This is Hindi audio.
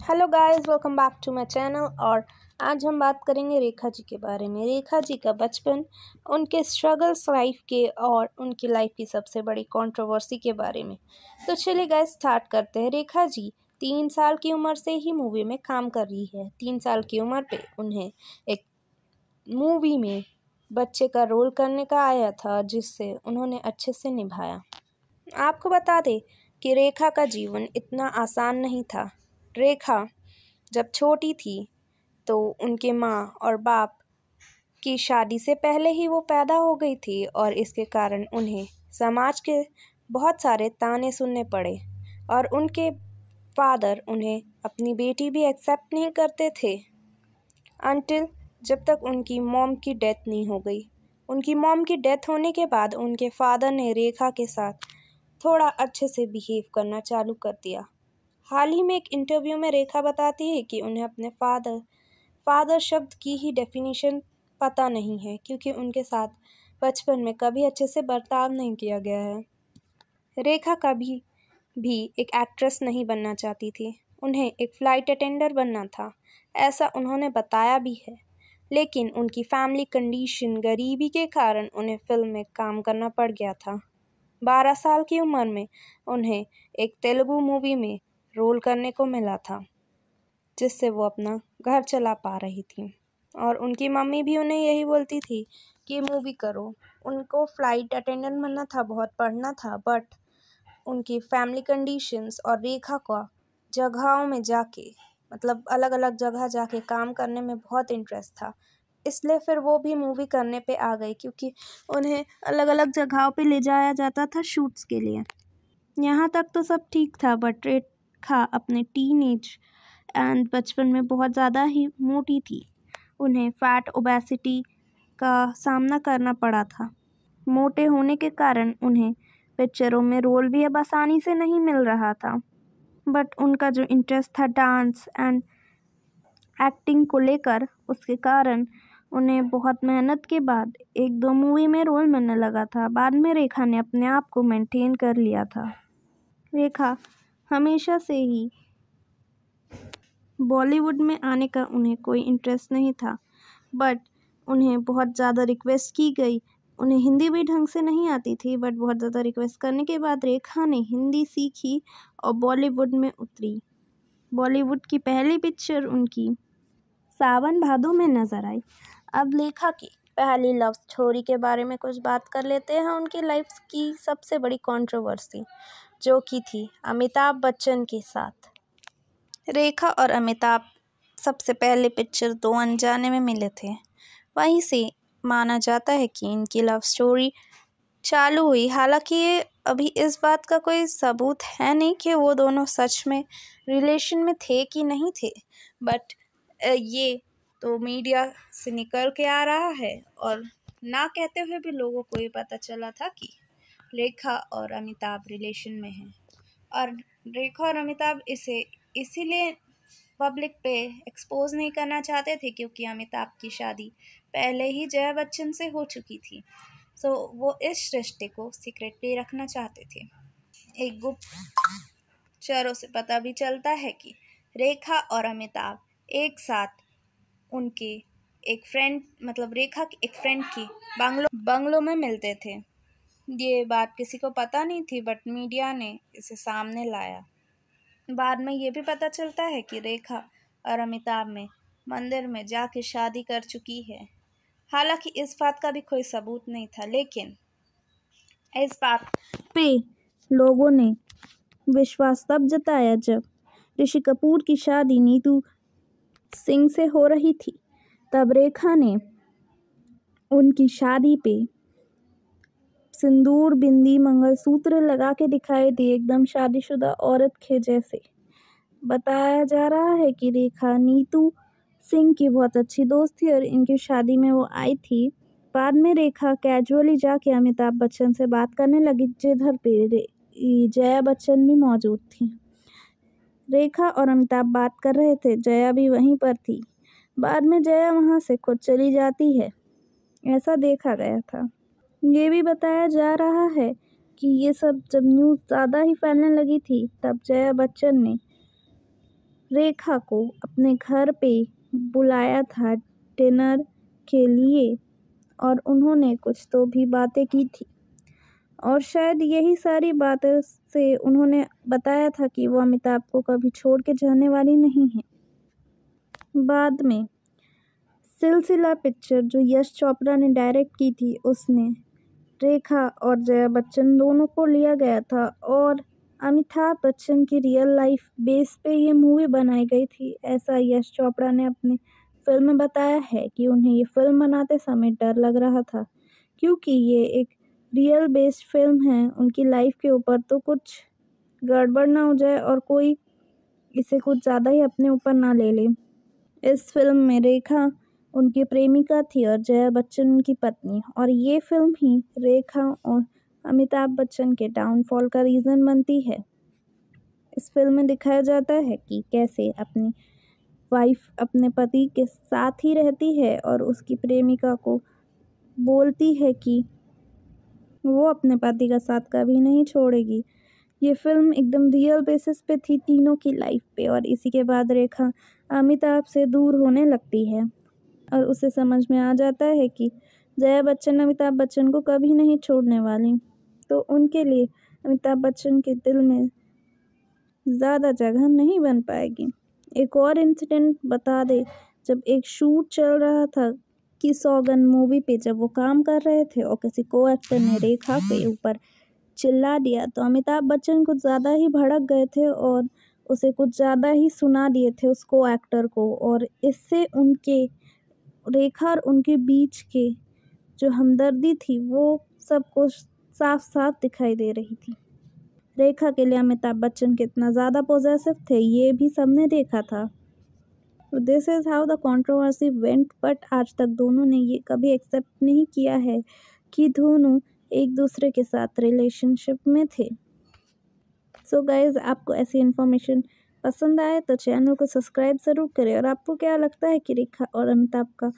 Hello guys, welcome back to my channel. और आज हम बात करेंगे रेखा जी के बारे में। रेखा जी का बचपन, उनके स्ट्रगल्स लाइफ के और उनकी लाइफ की सबसे बड़ी कंट्रोवर्सी के बारे में। तो चलिए गाइस स्टार्ट करते हैं। रेखा जी 3 साल की उम्र से ही मूवी में काम कर रही है। 3 साल की उम्र पे उन्हें एक मूवी में बच्चे का रोल करने का आया था, जिससे उन्होंने अच्छे से निभाया। आपको बता दें कि रेखा का जीवन इतना आसान नहीं था। रेखा जब छोटी थी तो उनके माँ और बाप की शादी से पहले ही वो पैदा हो गई थी, और इसके कारण उन्हें समाज के बहुत सारे ताने सुनने पड़े। और उनके फादर उन्हें अपनी बेटी भी एक्सेप्ट नहीं करते थे अनटिल जब तक उनकी मॉम की डेथ नहीं हो गई। उनकी मॉम की डेथ होने के बाद उनके फादर ने रेखा के साथ थोड़ा अच्छे से बिहेव करना चालू कर दिया। हाल ही में एक इंटरव्यू में रेखा बताती है कि उन्हें अपने फादर शब्द की ही डेफिनेशन पता नहीं है, क्योंकि उनके साथ बचपन में कभी अच्छे से बर्ताव नहीं किया गया है। रेखा कभी भी एक एक्ट्रेस नहीं बनना चाहती थी, उन्हें एक फ़्लाइट अटेंडर बनना था, ऐसा उन्होंने बताया भी है। लेकिन उनकी फैमिली कंडीशन, गरीबी के कारण उन्हें फिल्म में काम करना पड़ गया था। 12 साल की उम्र में उन्हें एक तेलुगु मूवी में रोल करने को मिला था, जिससे वो अपना घर चला पा रही थी। और उनकी मम्मी भी उन्हें यही बोलती थी कि मूवी करो। उनको फ़्लाइट अटेंडेंट बनना था, बहुत पढ़ना था, बट उनकी फैमिली कंडीशंस और रेखा का जगहों में जाके, मतलब अलग अलग जगह जाके काम करने में बहुत इंटरेस्ट था, इसलिए फिर वो भी मूवी करने पे आ गई, क्योंकि उन्हें अलग अलग जगहों पे ले जाया जाता था शूट्स के लिए। यहाँ तक तो सब ठीक था, बट रेखा अपने टीनेज एंड बचपन में बहुत ज़्यादा ही मोटी थी। उन्हें फैट ओबेसिटी का सामना करना पड़ा था। मोटे होने के कारण उन्हें पिक्चरों में रोल भी अब आसानी से नहीं मिल रहा था, बट उनका जो इंटरेस्ट था डांस एंड एक्टिंग को लेकर, उसके कारण उन्हें बहुत मेहनत के बाद 1-2 मूवी में रोल मिलने लगा था। बाद में रेखा ने अपने आप को मेंटेन कर लिया था। रेखा हमेशा से ही बॉलीवुड में आने का उन्हें कोई इंटरेस्ट नहीं था, बट उन्हें बहुत ज़्यादा रिक्वेस्ट की गई। उन्हें हिंदी भी ढंग से नहीं आती थी, बट बहुत ज़्यादा रिक्वेस्ट करने के बाद रेखा ने हिंदी सीखी और बॉलीवुड में उतरी। बॉलीवुड की पहली पिक्चर उनकी सावन भादो में नज़र आई। अब रेखा की पहली लव स्टोरी के बारे में कुछ बात कर लेते हैं। उनकी लाइफ की सबसे बड़ी कंट्रोवर्सी जो कि थी अमिताभ बच्चन के साथ। रेखा और अमिताभ सबसे पहले पिक्चर दो अनजाने में मिले थे। वहीं से माना जाता है कि इनकी लव स्टोरी चालू हुई। हालांकि ये अभी इस बात का कोई सबूत है नहीं कि वो दोनों सच में रिलेशन में थे कि नहीं थे, बट ये तो मीडिया से निकल के आ रहा है, और ना कहते हुए भी लोगों को ये पता चला था कि रेखा और अमिताभ रिलेशन में हैं। और रेखा और अमिताभ इसे इसीलिए पब्लिक पे एक्सपोज नहीं करना चाहते थे, क्योंकि अमिताभ की शादी पहले ही जया बच्चन से हो चुकी थी। सो वो इस रिश्ते को सीक्रेटली रखना चाहते थे। एक गुप्तचरों से पता भी चलता है कि रेखा और अमिताभ एक साथ उनके एक फ्रेंड, मतलब रेखा की एक फ्रेंड की बंगलो में मिलते थे। ये बात किसी को पता नहीं थी, बट मीडिया ने इसे सामने लाया। बाद में ये भी पता चलता है कि रेखा और अमिताभ में मंदिर में जाके शादी कर चुकी है। हालांकि इस बात का भी कोई सबूत नहीं था, लेकिन इस बात पे लोगों ने विश्वास तब जताया जब ऋषि कपूर की शादी नीतू सिंह से हो रही थी। तब रेखा ने उनकी शादी पे सिंदूर, बिंदी, मंगलसूत्र लगा के दिखाई दी, एकदम शादीशुदा औरत के जैसे। बताया जा रहा है कि रेखा नीतू सिंह की बहुत अच्छी दोस्त थी और इनकी शादी में वो आई थी। बाद में रेखा कैजुअली जाके अमिताभ बच्चन से बात करने लगी, जिधर पे जया बच्चन भी मौजूद थी। रेखा और अमिताभ बात कर रहे थे, जया भी वहीं पर थी। बाद में जया वहाँ से खुद चली जाती है, ऐसा देखा गया था। ये भी बताया जा रहा है कि ये सब जब न्यूज़ ज़्यादा ही फैलने लगी थी, तब जया बच्चन ने रेखा को अपने घर पे बुलाया था डिनर के लिए और उन्होंने कुछ तो भी बातें की थी और शायद यही सारी बातें से उन्होंने बताया था कि वो अमिताभ को कभी छोड़ के जाने वाली नहीं है। बाद में सिलसिला पिक्चर जो यश चोपड़ा ने डायरेक्ट की थी उसमें रेखा और जया बच्चन दोनों को लिया गया था और अमिताभ बच्चन की रियल लाइफ बेस पे ये मूवी बनाई गई थी। ऐसा यश चोपड़ा ने अपनी फिल्म में बताया है कि उन्हें ये फिल्म बनाते समय डर लग रहा था क्योंकि ये एक रियल बेस्ड फिल्म है उनकी लाइफ के ऊपर, तो कुछ गड़बड़ ना हो जाए और कोई इसे कुछ ज़्यादा ही अपने ऊपर ना ले ले। इस फिल्म में रेखा उनकी प्रेमिका थी और जया बच्चन उनकी पत्नी, और ये फिल्म ही रेखा और अमिताभ बच्चन के डाउनफॉल का रीज़न बनती है। इस फिल्म में दिखाया जाता है कि कैसे अपनी वाइफ अपने पति के साथ ही रहती है और उसकी प्रेमिका को बोलती है कि वो अपने पति का साथ कभी नहीं छोड़ेगी। ये फिल्म एकदम रियल बेसिस पे थी तीनों की लाइफ पे, और इसी के बाद रेखा अमिताभ से दूर होने लगती है और उसे समझ में आ जाता है कि जया बच्चन अमिताभ बच्चन को कभी नहीं छोड़ने वाली, तो उनके लिए अमिताभ बच्चन के दिल में ज़्यादा जगह नहीं बन पाएगी। एक और इंसिडेंट बता दे, जब एक शूट चल रहा था कि सौगंध मूवी पे, जब वो काम कर रहे थे और किसी को एक्टर ने रेखा के ऊपर चिल्ला दिया तो अमिताभ बच्चन कुछ ज़्यादा ही भड़क गए थे और उसे कुछ ज़्यादा ही सुना दिए थे उसको एक्टर को, और इससे उनके रेखा और उनके बीच के जो हमदर्दी थी वो सबको साफ साफ दिखाई दे रही थी। रेखा के लिए अमिताभ बच्चन कितना ज़्यादा पॉजेसिव थे ये भी सबने देखा था। This is how the controversy went, but आज तक दोनों ने ये कभी एक्सेप्ट नहीं किया है कि दोनों एक दूसरे के साथ रिलेशनशिप में थे। सो गाइज़, आपको ऐसी इन्फॉर्मेशन पसंद आए तो चैनल को सब्सक्राइब ज़रूर करें। और आपको क्या लगता है कि रेखा और अमिताभ का